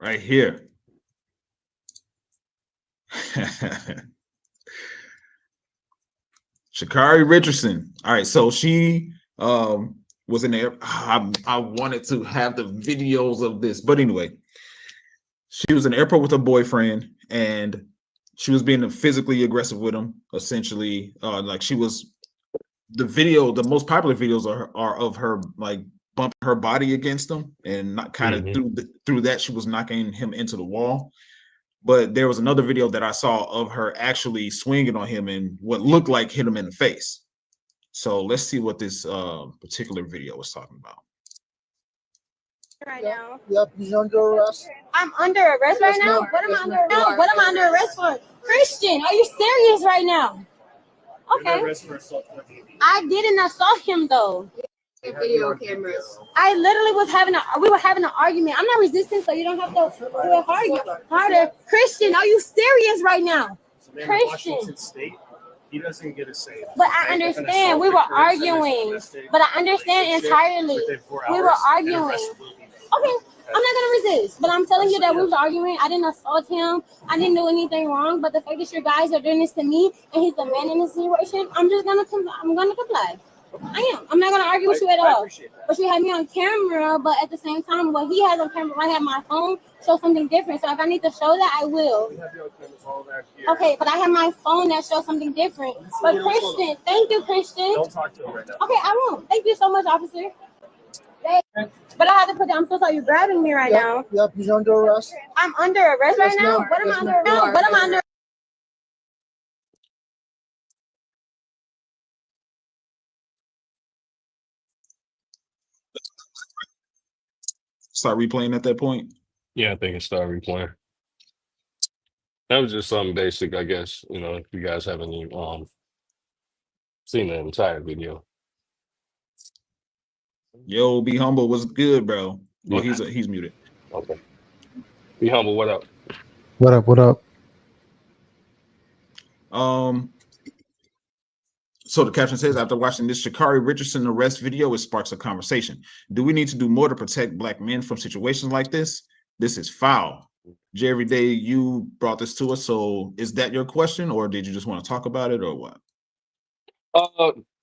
right here. Sha'Carri Richardson. All right, so she was in there. I wanted to have the videos of this, but anyway, she was in the airport with her boyfriend, and she was being physically aggressive with him. Essentially, like she was. The video, the most popular videos are of her like bumping her body against him, and not kind of through that she was knocking him into the wall. But there was another video that I saw of her actually swinging on him and what looked like hit him in the face. So let's see what this particular video was talking about. Right now. Yep, he's under arrest. I'm under arrest right now? What am I under arrest? What am I under arrest for? Christian, are you serious right now? Okay. I didn't assault him though. Video cameras. I literally we were having an argument. I'm not resisting, so you don't have to do it harder. Christian, are you serious right now? Christian. State, he doesn't get a say. But I understand we were arguing. But I understand entirely. We were arguing. Okay, I'm not gonna resist. But I'm telling you that we were arguing. I didn't assault him. I didn't do anything wrong. But the fact that you guys are doing this to me and he's the man in this situation, I'm gonna comply. I am. I'm not gonna argue with you at all. But you have me on camera. But at the same time, what he has on camera, I have my phone, show something different. So if I need to show that, I will. Okay, but I have my phone that shows something different. But Christian, thank you, Christian. Don't talk to him right now. Okay, I won't. Thank you so much, officer. But I have to put down. I'm so sorry. You're grabbing me right now. Yep, he's under arrest. I'm under arrest right now. What am I under arrest? What am I under? Start replaying at that point. Yeah, I think it started replaying. That was just something basic, I guess. You know, if you guys haven't even seen the entire video. Yo, be humble. What's good, bro? Oh, he's muted. Okay. Be humble. What up? What up? What up? So the caption says, after watching this Sha'Carri Richardson arrest video, it sparks a conversation. Do we need to do more to protect Black men from situations like this? This is foul. Jay, every day you brought this to us. So is that your question, or did you just want to talk about it, or what?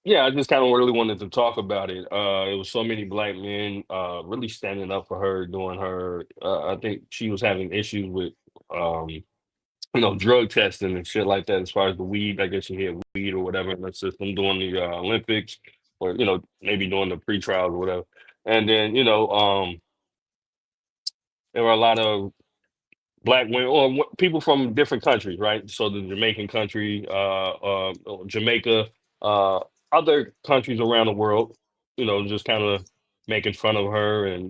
Yeah, I just kind of really wanted to talk about it. It was so many Black men really standing up for her, doing her. I think she was having issues with drug testing and shit like that. As far as the weed, I guess you hit weed or whatever in the system during the Olympics, or maybe during the pre-trials or whatever. And then there were a lot of Black women or people from different countries, right? So the Jamaican country, Jamaica, other countries around the world, just kind of making fun of her and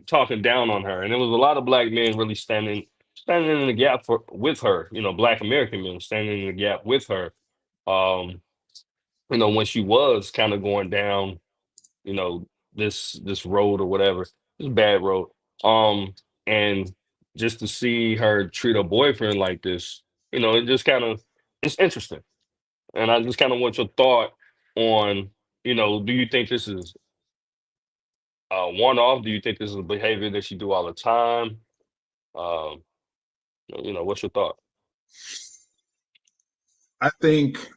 talking down on her. And there was a lot of Black men really standing in the gap with her, Black American men standing in the gap with her. When she was kind of going down, this road or whatever, this bad road. And just to see her treat her boyfriend like this, it just it's interesting. And I just kind of want your thought on, do you think this is one-off? Do you think this is a behavior that she do all the time? What's your thought? I think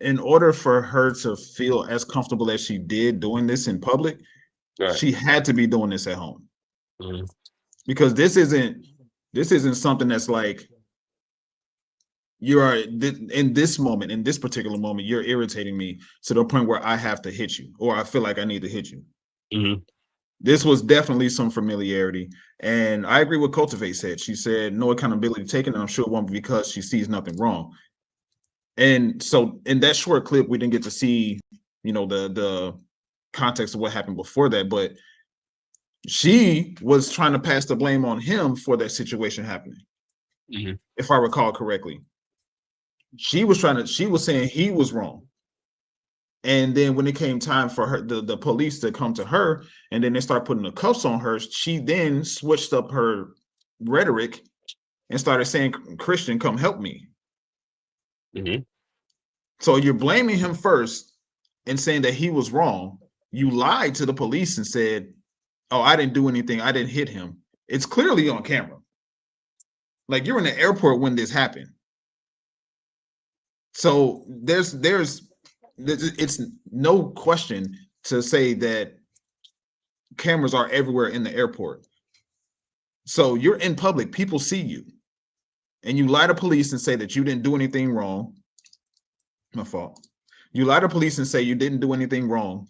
in order for her to feel as comfortable as she did doing this in public, she had to be doing this at home. Mm-hmm. Because this isn't something that's like you are in this moment, in this particular moment, you're irritating me to the point where I have to hit you, or I feel like I need to hit you. Mm-hmm. This was definitely some familiarity. And I agree with Cultivate said. She said no accountability taken, and I'm sure it won't be because she sees nothing wrong. And so in that short clip, we didn't get to see, the context of what happened before that, but she was trying to pass the blame on him for that situation happening. Mm-hmm. If I recall correctly. She was saying he was wrong. And then when it came time for her, the police to come to her, and then they start putting the cuffs on her, she then switched up her rhetoric and started saying, Christian, come help me. Mm-hmm. So you're blaming him first and saying that he was wrong. You lied to the police and said, oh, I didn't do anything. I didn't hit him. It's clearly on camera. Like you're in the airport when this happened. So there's it's no question to say that cameras are everywhere in the airport. So you're in public, people see you, and you lie to police and say that you didn't do anything wrong. My fault. You lie to police and say you didn't do anything wrong.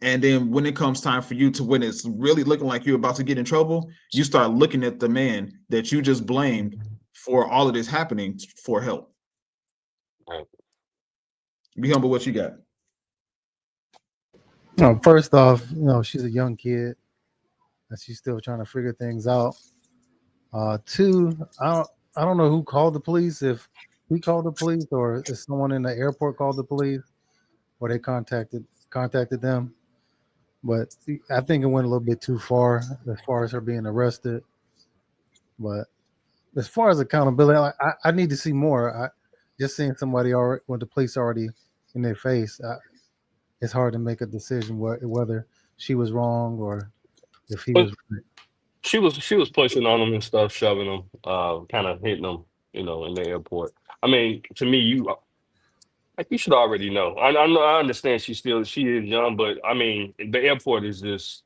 And then when it comes time for you to, when it's really looking like you're about to get in trouble, you start looking at the man that you just blamed for all of this happening for help. Right. Be humble. What you got? First off, she's a young kid and she's still trying to figure things out. Two, I don't know who called the police, if he called the police or if someone in the airport called the police or they contacted them. But I think it went a little bit too far as her being arrested. But as far as accountability, I need to see more. Just seeing somebody already, with the police already in their face, it's hard to make a decision whether she was wrong or if he But was right. she was pushing on him and stuff, shoving him, kind of hitting him, in the airport. I mean, to me, you should already know. I know, I understand she is young, but I mean, the airport is just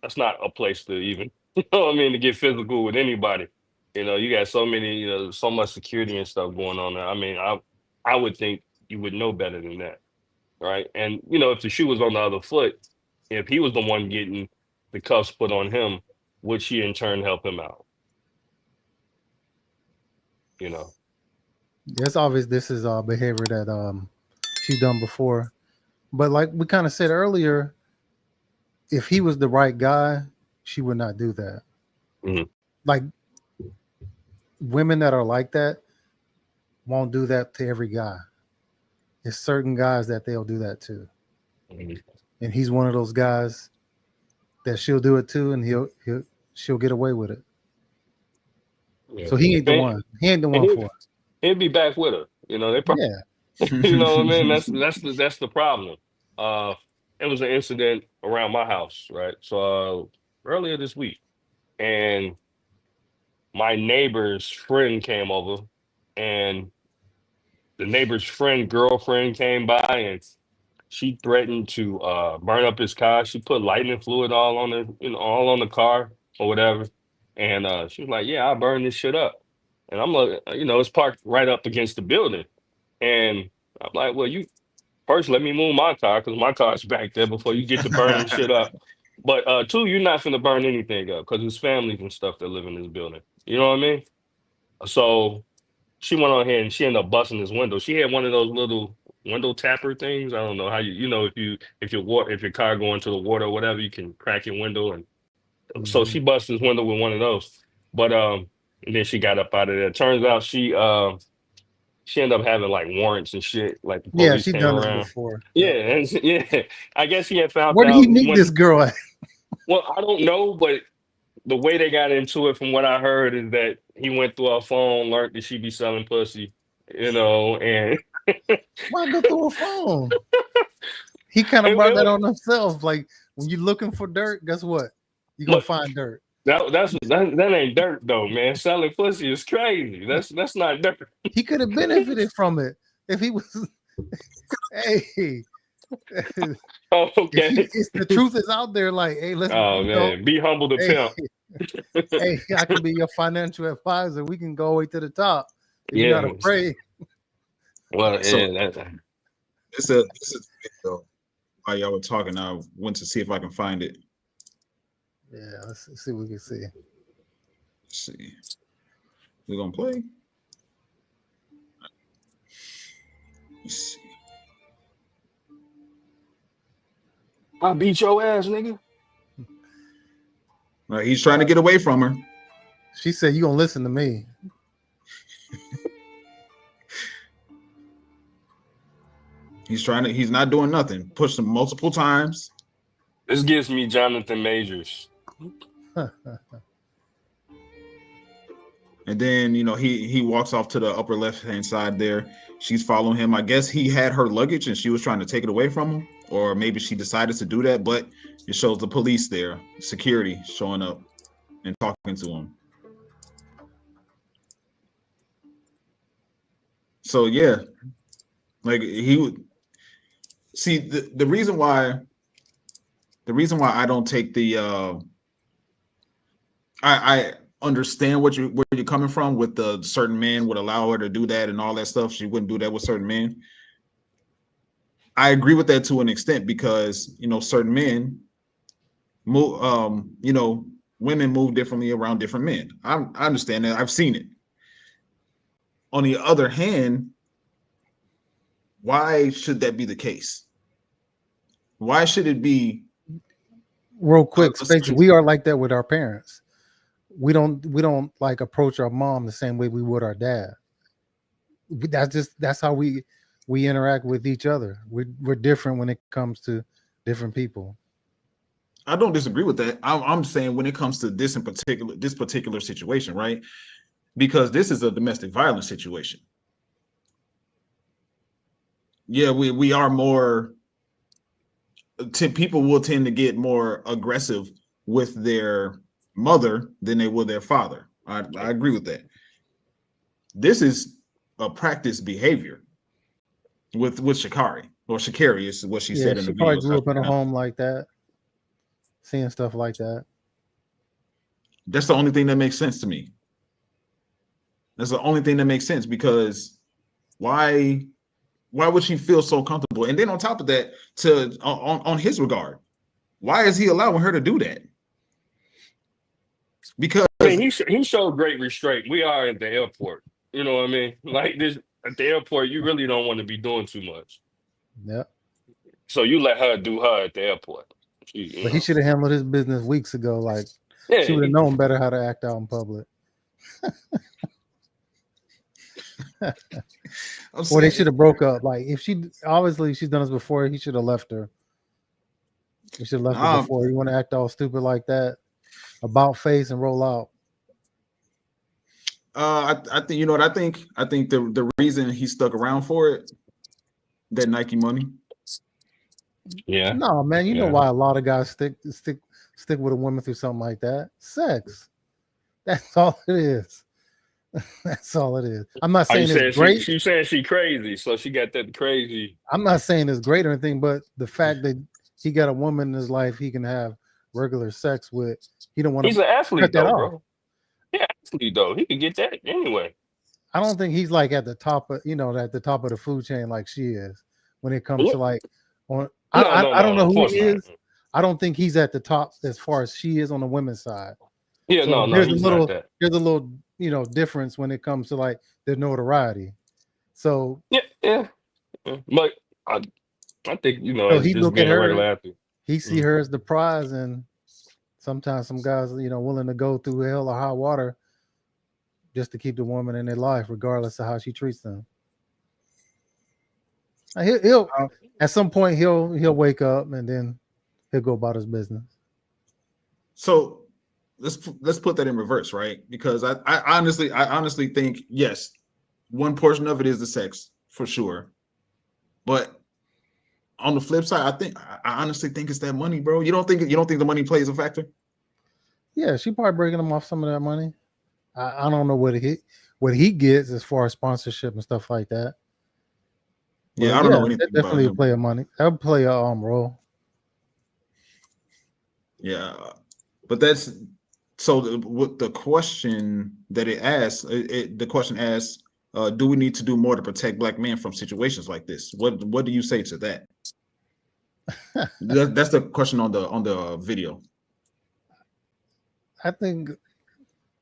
that's not a place to even, what I mean, to get physical with anybody. You got so many, so much security and stuff going on there. I mean, I would think you would know better than that, right? And if the shoe was on the other foot, if he was the one getting the cuffs put on him, would she in turn help him out? You know. It's obvious this is behavior that she's done before. But like we kind of said earlier, if he was the right guy, she would not do that. Mhm. Like women that are like that won't do that to every guy. It's certain guys that they'll do that to. Mhm. And he's one of those guys that she'll do it to, and she'll get away with it. Yeah. So he ain't the one. He ain't the And one for it. he'd be back with her. They probably, Yeah. you know what I mean? That's the problem. Uh, it was an incident around my house, right? So earlier this week, and my neighbor's friend came over, and the neighbor's friend girlfriend came by, and she threatened to burn up his car. She put lightning fluid all on all on the car or whatever. And she was like, "Yeah, I'll burn this shit up." And I'm like, it's parked right up against the building. And I'm like, "Well, you first let me move my car because my car's back there before you get to burning shit up." But two, you're not finna burn anything up because there's families and stuff that live in this building. You know what I mean? So she went on here and she ended up busting his window. She had one of those little window tapper things. I don't know how if your car go into the water or whatever, you can crack your window. And so she busted his window with one of those. But and then she got up out of there. Turns out she ended up having like warrants and shit. Like the Yeah, police she came done this around. before. Yeah, Yep. and yeah. I guess he had found Where did out he meet when. this girl at? Well, I don't know, but the way they got into it, from what I heard, is that he went through her phone, learned that she be selling pussy, and Why go through a phone? He kind of it, brought that it, on himself. Like when you're looking for dirt, guess what? You're gonna but find dirt. that ain't dirt though, man. Selling pussy is crazy. That's not dirt. He could have benefited from it if he was. Hey, Oh, okay. if the truth is out there, like, hey, let's, Oh man, be humble to hey, pimp. hey, I can be your financial advisor. We can go all the way to the top. If you're Yeah. not afraid. Well, So yeah. this is video. While y'all were talking, I went to see if I can find it. Yeah, let's see what we can see. Let's see. We're gonna play. Let's see. I beat your ass, nigga. All right, he's trying to get away from her. She said, "You gonna listen to me?" He's not doing nothing. Pushed him multiple times. This gives me Jonathan Majors. And then, he walks off to the upper left-hand side there. She's following him. I guess he had her luggage and she was trying to take it away from him. Or maybe she decided to do that, but it shows the police there, security showing up. and talking to him. So yeah, like he would see the reason why I don't take the I understand where you're coming from with the certain man would allow her to do that and all that stuff. She wouldn't do that with certain men. I agree with that to an extent because certain men move women move differently around different men. I understand that. I've seen it. On the other hand, why should that be the case? Why should it be? Real quick, Spacey, we are like that with our parents. We don't like approach our mom the same way we would our dad. That's how we interact with each other. We're different when it comes to different people. I don't disagree with that. I'm saying when it comes to this particular situation, right? Because this is a domestic violence situation. Yeah, we are more. People will tend to get more aggressive with their mother than they would their father. I agree with that. This is a practice behavior with Sha'Carri, or Sha'Carri is what she said in the she video. probably grew up in a home like that, seeing stuff like that. That's the only thing that makes sense to me. That's the only thing that makes sense, because why would she feel so comfortable? And then on top of that, on his regard, why is he allowing her to do that? Because I mean, he showed great restraint. We are at the airport. You know what I mean? Like this at the airport, you really don't want to be doing too much. Yeah. So you let her do her at the airport. But he should have handled his business weeks ago. Like she would have known better how to act out in public. Or they should have broke up. Like if obviously she's done this before, he should have left her. He should have left her before. You want to act all stupid like that, about face and roll out. I think I think the reason he stuck around for it, that Nike money. Yeah. No, man, you know why a lot of guys stick with a woman through something like that? Sex. That's all it is. That's all it is. I'm not saying it's great. She's saying she crazy, so she got that crazy. I'm not saying it's great or anything, but the fact that he got a woman in his life he can have regular sex with, he don't want to. He's an athlete, though, bro. Off. Yeah, athlete though. He can get that anyway. I don't think he's like at the top of at the top of the food chain like she is when it comes to like on. I don't know who he is. I don't think he's at the top as far as she is on the women's side. Yeah, so there's a little difference when it comes to like their notoriety. So yeah. But I think so he just look being at her, a regular athlete. He see her as the prize, and sometimes some guys willing to go through hell or high water just to keep the woman in their life, regardless of how she treats them. He'll at some point he'll wake up and then he'll go about his business. So let's put that in reverse, right? Because I honestly think yes, one portion of it is the sex for sure, but on the flip side, I honestly think it's that money, bro. You don't think the money plays a factor? Yeah, she probably breaking him off some of that money. I don't know what he gets as far as sponsorship and stuff like that. Yeah, I don't know anything. Definitely about play a money. That would play a role. Yeah, but that's so. What the question that it asks? The question asks, do we need to do more to protect Black men from situations like this? What do you say to that? That's the question on the video. I think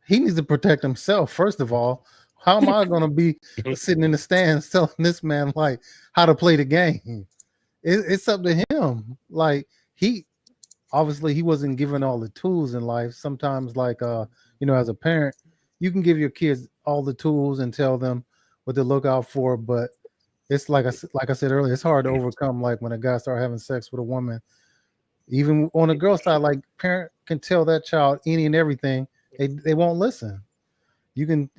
he needs to protect himself first of all. How am I going to be sitting in the stands telling this man like how to play the game? It's up to him. Like he wasn't given all the tools in life. Sometimes like as a parent, you can give your kids all the tools and tell them what to look out for, but it's like I said earlier, it's hard to overcome. Like when a guy starts having sex with a woman, even on the girl side, like parent can tell that child any and everything. They won't listen. You can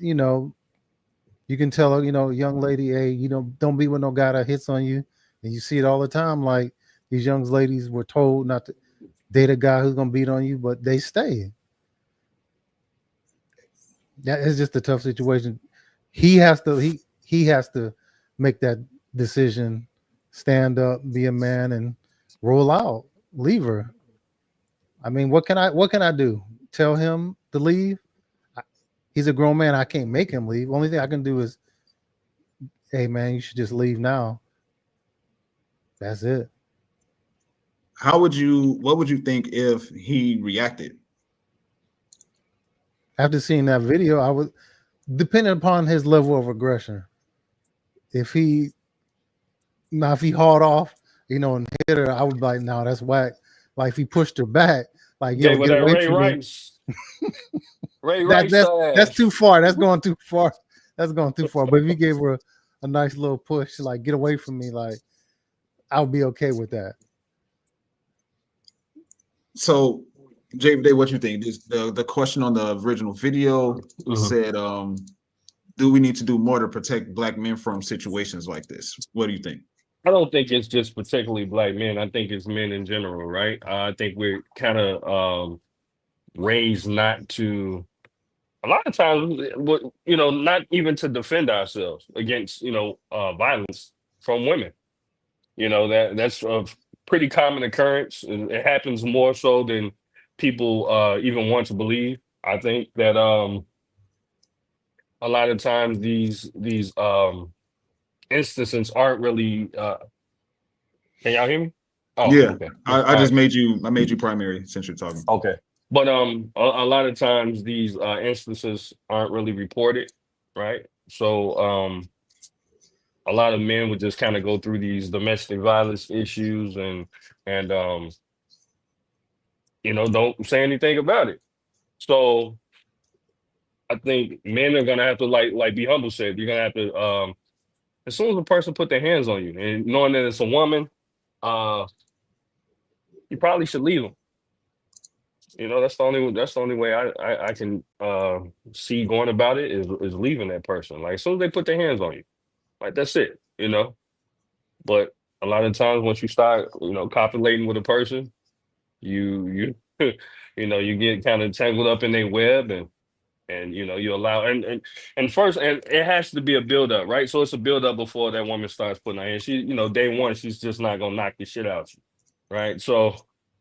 tell her, young lady, hey, don't be with no guy that hits on you. And you see it all the time. Like these young ladies were told not to date a guy who's gonna beat on you, but they stay. That is just a tough situation. He has to make that decision, stand up, be a man, and roll out, leave her. I mean, what can I do? Tell him to leave? He's a grown man. I can't make him leave. Only thing I can do is, hey man, you should just leave now. That's it. What would you think if he reacted? After seeing that video, I would, depending upon his level of aggression. If he hauled off, and hit her, I would be like, no, that's whack. Like if he pushed her back, like Gave her get that away Ray from me. Rice. Ray Rice. That's too far. That's going too far. That's going too far. But if you gave her a nice little push, like get away from me, like I'll be okay with that. So, Jay, what you think? The question on the original video said, do we need to do more to protect Black men from situations like this? What do you think? I don't think it's just particularly Black men. I think it's men in general, right? I think we're kind of raised not to. A lot of times, not even to defend ourselves against, violence from women. That's a pretty common occurrence. And it happens more so than people even want to believe. I think that a lot of times these instances aren't really. Can y'all hear me? Oh, Yeah, okay. I just made you primary since you're talking. Okay. But a lot of times these instances aren't really reported, right? So a lot of men would just kind of go through these domestic violence issues and don't say anything about it. So I think men are gonna have to like be humble said, you're gonna have to as soon as a person put their hands on you and knowing that it's a woman, you probably should leave them. That's the only way I can see going about it is leaving that person. Like as soon as they put their hands on you, like that's it. But a lot of times once you start, copulating with a person, you you get kind of tangled up in their web and you allow and first and it has to be a build up, right? So it's a build up before that woman starts putting her hand. She, day one, she's just not gonna knock the shit out you, right? So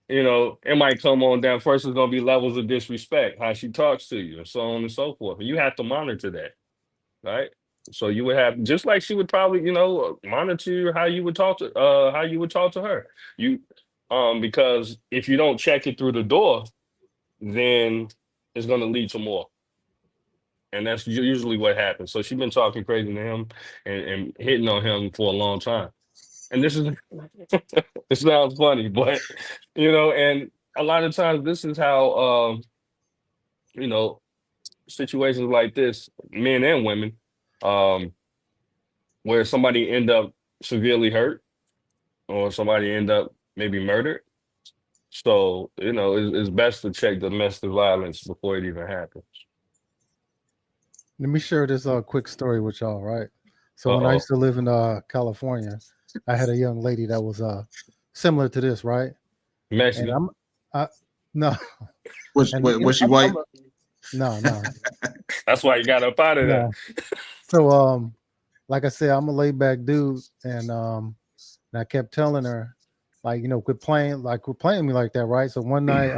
it might come on down. First, it's gonna be levels of disrespect, how she talks to you, and so on and so forth. And you have to monitor that, right? So you would have just like she would probably, monitor how you would talk to her. You because if you don't check it through the door, then it's gonna lead to more. And that's usually what happens. So she's been talking crazy to him and hitting on him for a long time. And this is it sounds funny, but and a lot of times this is how you know, situations like this, men and women, um, where somebody end up severely hurt or somebody end up maybe murdered. So, it's best to check domestic violence before it even happens. Let me share this quick story with y'all, right? So when I Uh-oh. used to live in California, I had a young lady that was similar to this, right? And Mexican. no, Was she white? No. That's why you got up out of there. No. So like I said, I'm a laid back dude, and I kept telling her, like, quit playing me like that, right? So one night,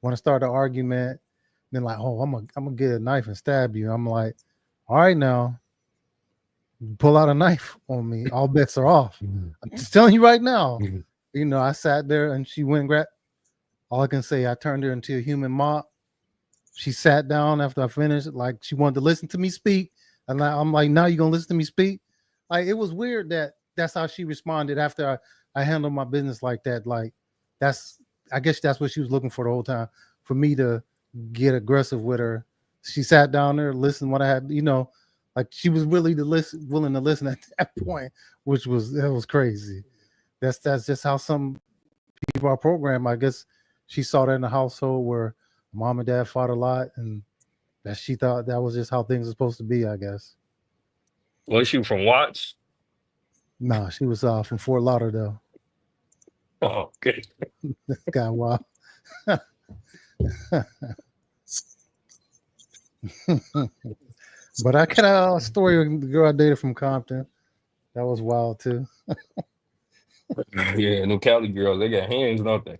when I started an argument, then like, oh, I'm gonna get a knife and stab you. I'm like, all right, now pull out a knife on me. All bets are off. I'm just telling you right now. I sat there and she went and grabbed. All I can say, I turned her into a human mop. She sat down after I finished, like she wanted to listen to me speak. And I'm like, now you're gonna listen to me speak? Like it was weird that's how she responded after I handled my business like that. Like I guess that's what she was looking for the whole time, for me to get aggressive with her. She sat down there, listened what I had, like she was willing to listen at that point, which was crazy. That's just how some people are programmed. I guess she saw that in a household where mom and dad fought a lot, and that she thought that was just how things are supposed to be, I guess. Was she from Watts? Nah, she was from Fort Lauderdale. Oh, good. This guy, wow. But I got a story of the girl I dated from Compton. That was wild too. Yeah, no Cali girls, they got hands, don't they?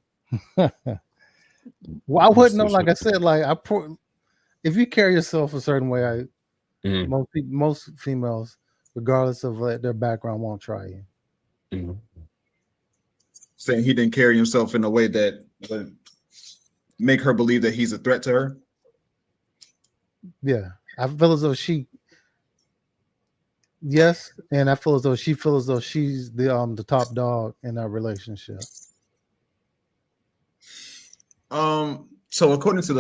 Well, I That's wouldn't know. for Like sure. I said, like if you carry yourself a certain way, Mhm, most females, regardless of their background, won't try you. mhm. Saying he didn't carry himself in a way that would make her believe that he's a threat to her. Yeah, I feel as though yes, and I feel as though she feels as though she's the top dog in that relationship. So according to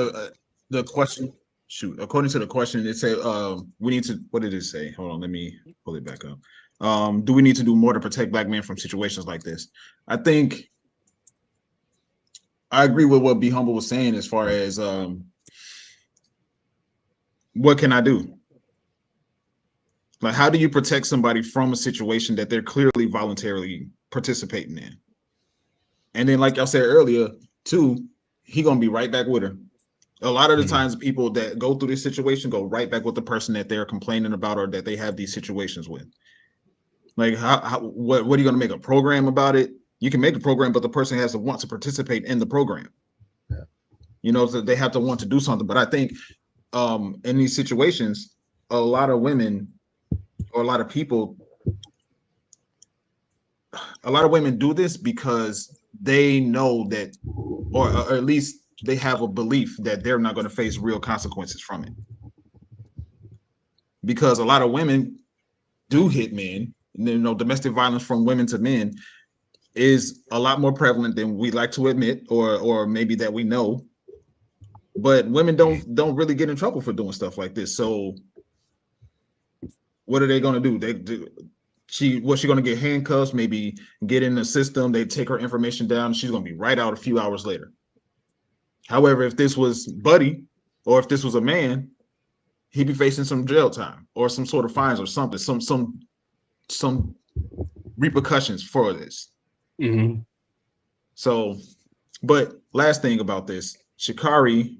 the question, according to the question, it said we need to. What did it say? Hold on, let me pull it back up. Do we need to do more to protect black men from situations like this? I think I agree with what Be Humble was saying as far as what can I do? Like, how do you protect somebody from a situation that they're clearly voluntarily participating in? And then, like I said earlier, too, he gonna be right back with her. A lot of the Mhm. times, people that go through this situation go right back with the person that they're complaining about or that they have these situations with. Like, what are you gonna make a program about it? You can make a program, but the person has to want to participate in the program. Yeah. You know, so they have to want to do something. But I think in these situations, a lot of women or a lot of women do this because they know that, or at least they have a belief that they're not going to face real consequences from it. Because a lot of women do hit men. You know, domestic violence from women to men is a lot more prevalent than we like to admit, or maybe that we know. But women don't really get in trouble for doing stuff like this. So what are they going to do? They do. She going to get handcuffs, maybe get in the system. They take her information down. She's going to be right out a few hours later. However, if this was Buddy, or if this was a man, he'd be facing some jail time or some sort of fines or something, some repercussions for this. Mhm. So, but last thing about this, Sha'Carri,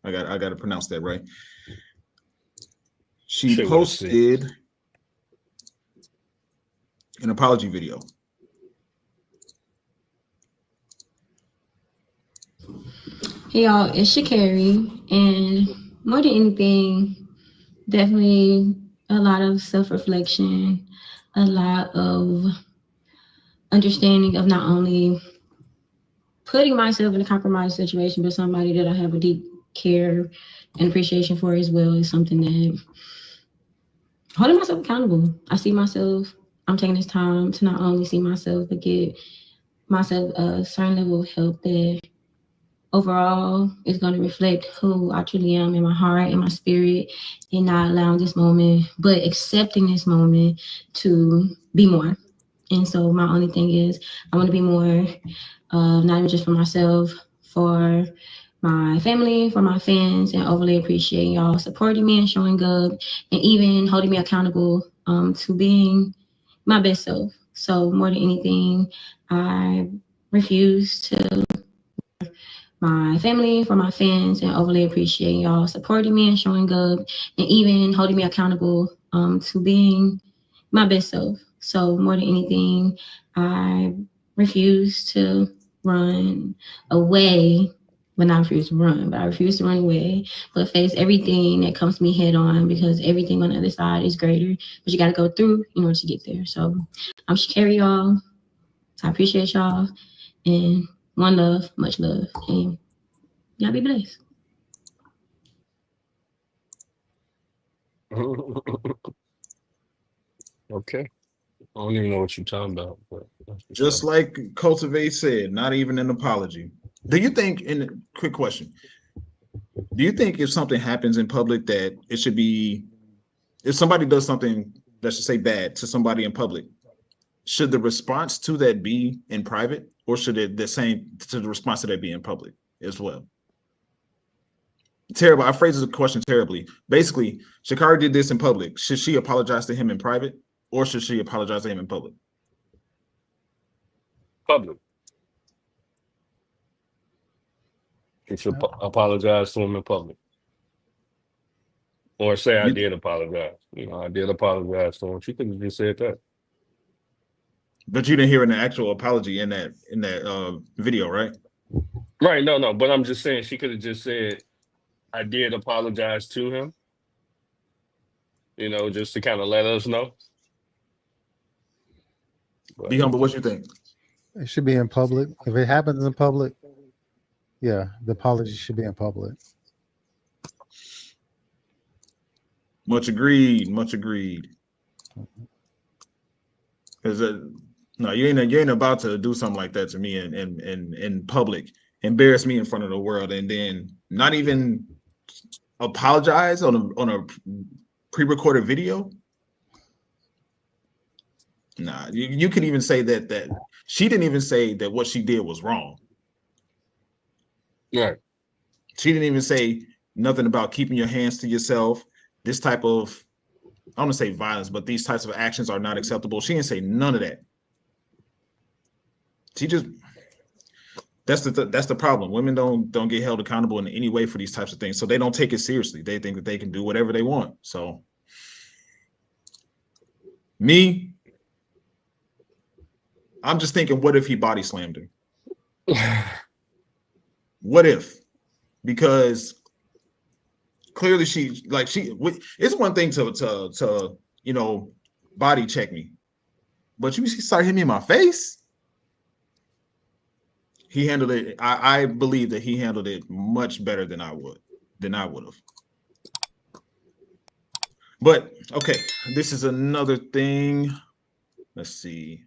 I got to pronounce that right. She Shit with a C. posted an apology video. Hey y'all, it's Sha'Carri, and more than anything, definitely a lot of self-reflection, a lot of understanding of not only putting myself in a compromised situation, but somebody that I have a deep care and appreciation for as well is something that holding myself accountable. I see myself, I'm taking this time to not only see myself, but get myself a certain level of help that overall is going to reflect who I truly am in my heart and my spirit, and not allowing this moment, but accepting this moment to be more. And so my only thing is I want to be more, not even just for myself, for my family, for my fans, and overly appreciate y'all supporting me and showing up and even holding me accountable to being my best self. So more than anything, I refuse to my family, for my fans, and overly appreciate y'all supporting me and showing up and even holding me accountable to being my best self. So more than anything, I refuse to run away. But not refuse to run, but I refuse to run away, but face everything that comes to me head on, because everything on the other side is greater, but you got to go through in order to get there. So I'm Sha'Carri, y'all. I appreciate y'all, and one love, much love, and y'all be blessed. Okay. I don't even know what you're talking about, but that's what's Just up. like Cultivate said, not even an apology. Do you think, in quick question, do you think if something happens in public that it should be, if somebody does something, let's just say bad to somebody in public, should the response to that be in private, or should it the same to the response to that be in public as well? Terrible. I phrased the question terribly. Basically, Sha'Carri did this in public. Should she apologize to him in private, or should she apologize to him in public? Public. You should apologize to him in public. Or say I You- did apologize. I did apologize to him. She could have just said that. But you didn't hear an actual apology in that video, right? Right, no. But I'm just saying she could have just said, I did apologize to him, just to kind of let us know. Be humble. What you think? It should be in public. If it happens in public, yeah, the apology should be in public. Much agreed. Much agreed. Because no, you ain't about to do something like that to me in public, embarrass me in front of the world, and then not even apologize on a pre-recorded video. Nah, you could even say that she didn't even say that what she did was wrong. Right. She didn't even say nothing about keeping your hands to yourself. This type of, I don't want to say violence, but these types of actions are not acceptable. She didn't say none of that. She just, that's the problem. Women don't get held accountable in any way for these types of things, so they don't take it seriously. They think that they can do whatever they want. So me, I'm just thinking, what if he body slammed her? What if? Because clearly it's one thing to body check me, but you start hitting me in my face. He handled it. I believe that he handled it much better than I would have. But okay, this is another thing. Let's see.